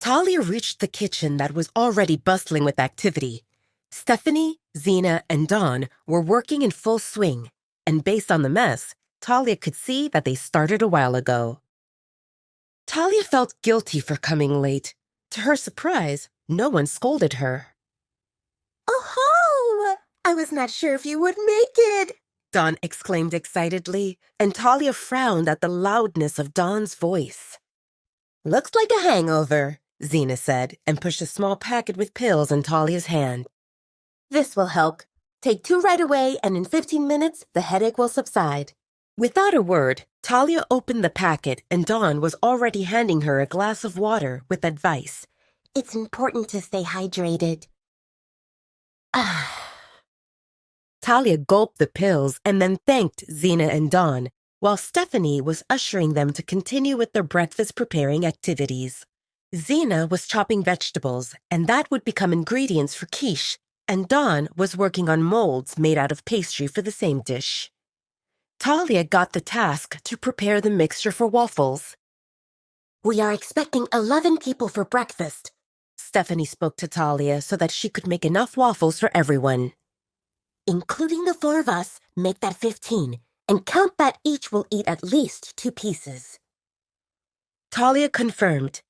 Talia reached the kitchen that was already bustling with activity. Stephanie, Zena, and Dawn were working in full swing, and based on the mess, Talia could see that they started a while ago. Talia felt guilty for coming late. To her surprise, no one scolded her. "Oh-ho! I was not sure if you would make it," Dawn exclaimed excitedly, and Talia frowned at the loudness of Dawn's voice. "Looks like a hangover," Zena said, and pushed a small packet with pills in Talia's hand. "This will help. Take 2 right away, and in 15 minutes, the headache will subside." Without a word, Talia opened the packet, and Dawn was already handing her a glass of water with advice. "It's important to stay hydrated." Talia gulped the pills and then thanked Zena and Dawn, while Stephanie was ushering them to continue with their breakfast-preparing activities. Zena was chopping vegetables, and that would become ingredients for quiche, and Dawn was working on molds made out of pastry for the same dish. Talia got the task to prepare the mixture for waffles. "We are expecting 11 people for breakfast." Stephanie spoke to Talia so that she could make enough waffles for everyone. "Including the 4 of us, make that 15, and count that each will eat at least 2 pieces." Talia confirmed.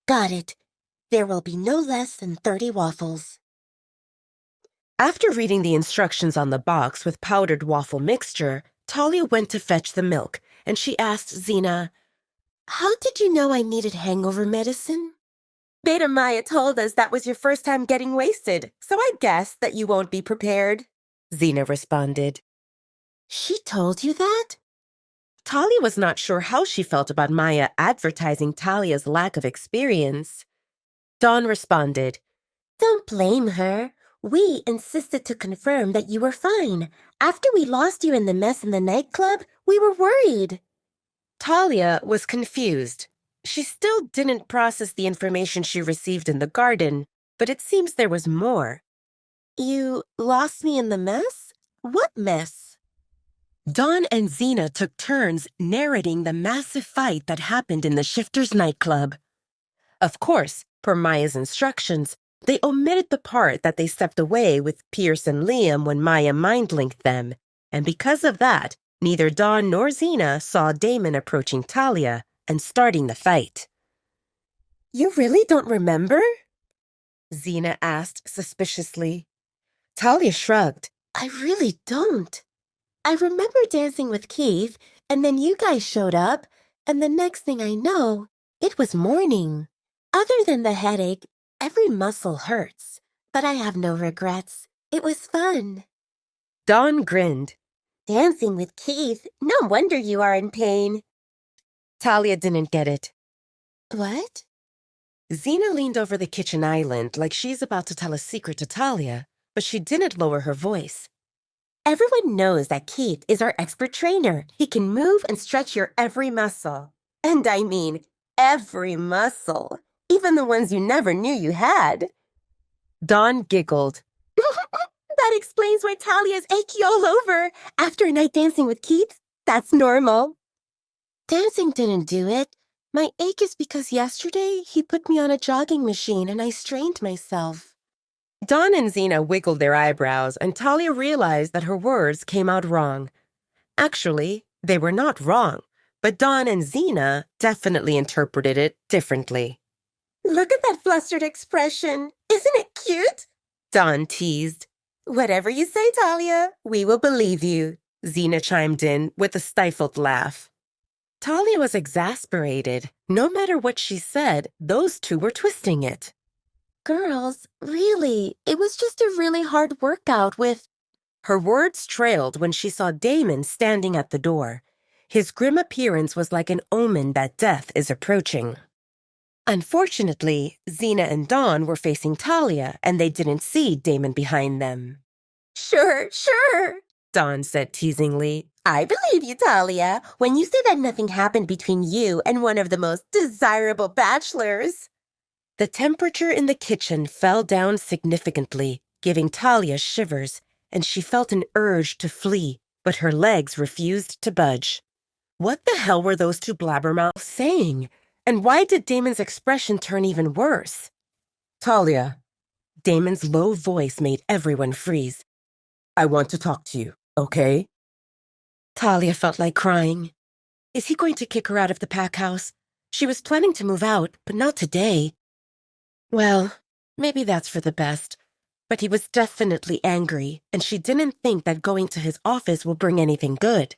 "Got it. There will be no less than 30 waffles." After reading the instructions on the box with powdered waffle mixture, Talia went to fetch the milk, and she asked Zena, "How did you know I needed hangover medicine?" "Beta Maya told us that was your first time getting wasted, so I guessed that you won't be prepared," Zena responded. "She told you that?" Talia was not sure how she felt about Maya advertising Talia's lack of experience. Dawn responded, "Don't blame her. We insisted to confirm that you were fine. After we lost you in the mess in the nightclub, we were worried." Talia was confused. She still didn't process the information she received in the garden, but it seems there was more. "You lost me in the mess? What mess?" Dawn and Zena took turns narrating the massive fight that happened in the Shifters nightclub. Of course, per Maya's instructions, they omitted the part that they stepped away with Pierce and Liam when Maya mind-linked them, and because of that, neither Dawn nor Zena saw Damon approaching Talia and starting the fight. "You really don't remember?" Zena asked suspiciously. Talia shrugged. "I really don't. I remember dancing with Keith, and then you guys showed up, and the next thing I know, it was morning. Other than the headache, every muscle hurts, but I have no regrets. It was fun." Dawn grinned. "Dancing with Keith? No wonder you are in pain." Talia didn't get it. "What?" Zena leaned over the kitchen island like she's about to tell a secret to Talia, but she didn't lower her voice. "Everyone knows that Keith is our expert trainer. He can move and stretch your every muscle. And I mean every muscle, even the ones you never knew you had." Dawn giggled. "That explains why Talia's achy all over. After a night dancing with Keith, that's normal." "Dancing didn't do it. My ache is because yesterday he put me on a jogging machine and I strained myself." Dawn and Zena wiggled their eyebrows, and Talia realized that her words came out wrong. Actually, they were not wrong, but Dawn and Zena definitely interpreted it differently. "Look at that flustered expression. Isn't it cute?" Dawn teased. "Whatever you say, Talia, we will believe you," Zena chimed in with a stifled laugh. Talia was exasperated. No matter what she said, those two were twisting it. "Girls, really, it was just a really hard workout with—" Her words trailed when she saw Damon standing at the door. His grim appearance was like an omen that death is approaching. Unfortunately, Zena and Dawn were facing Talia, and they didn't see Damon behind them. Sure, Dawn said teasingly. "I believe you, Talia, when you say that nothing happened between you and one of the most desirable bachelors." The temperature in the kitchen fell down significantly, giving Talia shivers, and she felt an urge to flee, but her legs refused to budge. What the hell were those two blabbermouths saying? And why did Damon's expression turn even worse? Talia. Damon's low voice made everyone freeze. I want to talk to you, okay? Talia felt like crying. Is he going to kick her out of the pack house? She was planning to move out, but not today. Well, maybe that's for the best. But he was definitely angry, and she didn't think that going to his office will bring anything good.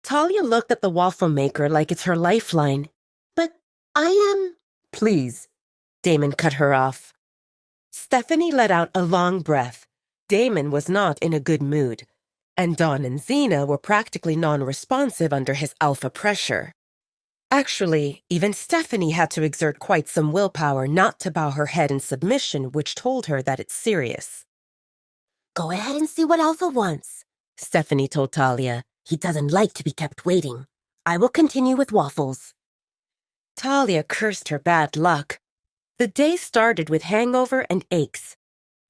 Talia looked at the waffle maker like it's her lifeline. But I am... Please. Damon cut her off. Stephanie let out a long breath. Damon was not in a good mood, and Dawn and Xena were practically non-responsive under his alpha pressure. Actually, even Stephanie had to exert quite some willpower not to bow her head in submission, which told her that it's serious. Go ahead and see what Alpha wants, Stephanie told Talia. He doesn't like to be kept waiting. I will continue with waffles. Talia cursed her bad luck. The day started with hangover and aches.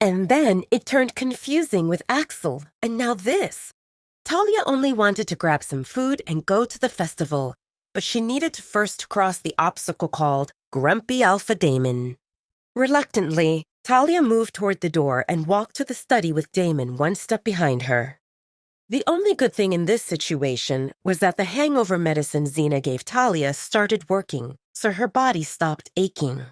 And then it turned confusing with Axel, and now this. Talia only wanted to grab some food and go to the festival, but she needed to first cross the obstacle called Grumpy Alpha Damon. Reluctantly, Talia moved toward the door and walked to the study with Damon one step behind her. The only good thing in this situation was that the hangover medicine Xena gave Talia started working, so her body stopped aching.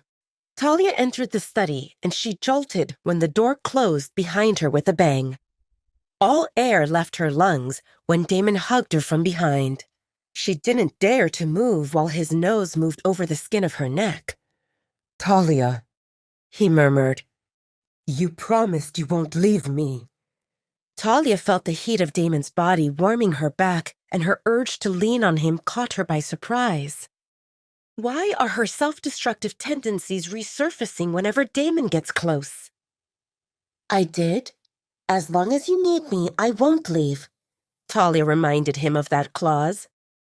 Talia entered the study, and she jolted when the door closed behind her with a bang. All air left her lungs when Damon hugged her from behind. She didn't dare to move while his nose moved over the skin of her neck. Talia, he murmured, you promised you won't leave me. Talia felt the heat of Damon's body warming her back, and her urge to lean on him caught her by surprise. Why are her self-destructive tendencies resurfacing whenever Damon gets close? I did. As long as you need me, I won't leave. Talia reminded him of that clause.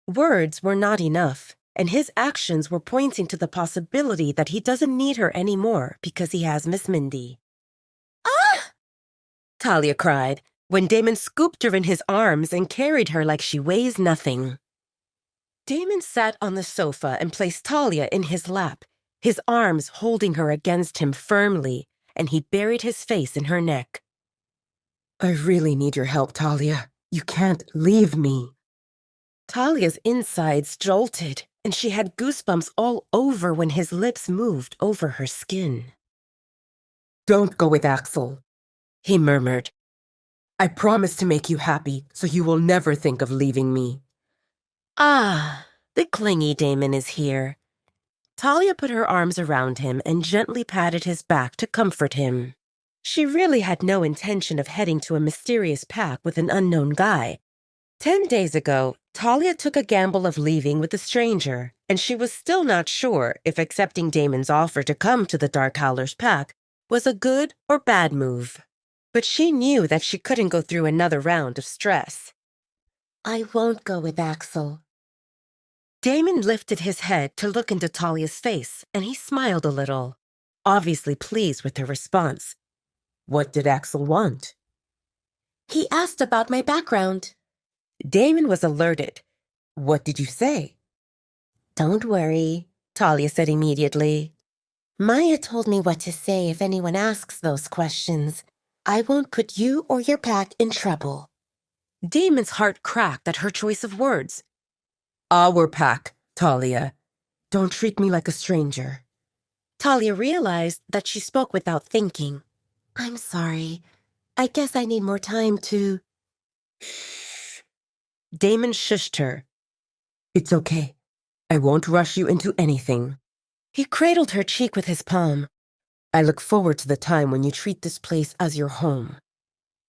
Words were not enough, and his actions were pointing to the possibility that he doesn't need her anymore because he has Miss Mindy. Ah! Talia cried when Damon scooped her in his arms and carried her like she weighs nothing. Damon sat on the sofa and placed Talia in his lap, his arms holding her against him firmly, and he buried his face in her neck. I really need your help, Talia. You can't leave me. Talia's insides jolted, and she had goosebumps all over when his lips moved over her skin. Don't go with Axel, he murmured. I promise to make you happy, so you will never think of leaving me. Ah, the clingy Damon is here. Talia put her arms around him and gently patted his back to comfort him. She really had no intention of heading to a mysterious pack with an unknown guy. 10 days ago, Talia took a gamble of leaving with a stranger, and she was still not sure if accepting Damon's offer to come to the Dark Howlers pack was a good or bad move. But she knew that she couldn't go through another round of stress. I won't go with Axel. Damon lifted his head to look into Talia's face, and he smiled a little, obviously pleased with her response. What did Axel want? He asked about my background. Damon was alerted. What did you say? Don't worry, Talia said immediately. Maya told me what to say if anyone asks those questions. I won't put you or your pack in trouble. Damon's heart cracked at her choice of words. Our pack, Talia. Don't treat me like a stranger. Talia realized that she spoke without thinking. I'm sorry. I guess I need more time to... Shh. Damon shushed her. It's okay. I won't rush you into anything. He cradled her cheek with his palm. I look forward to the time when you treat this place as your home.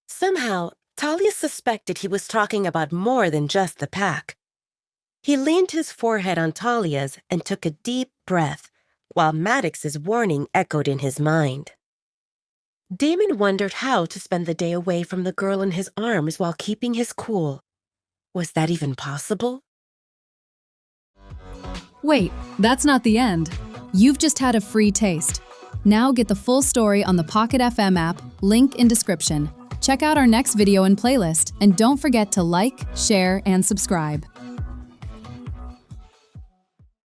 Somehow, Talia suspected he was talking about more than just the pack. He leaned his forehead on Talia's and took a deep breath, while Maddox's warning echoed in his mind. Damon wondered how to spend the day away from the girl in his arms while keeping his cool. Was that even possible? Wait, that's not the end. You've just had a free taste. Now get the full story on the Pocket FM app, link in description. Check out our next video and playlist, and don't forget to like, share, and subscribe.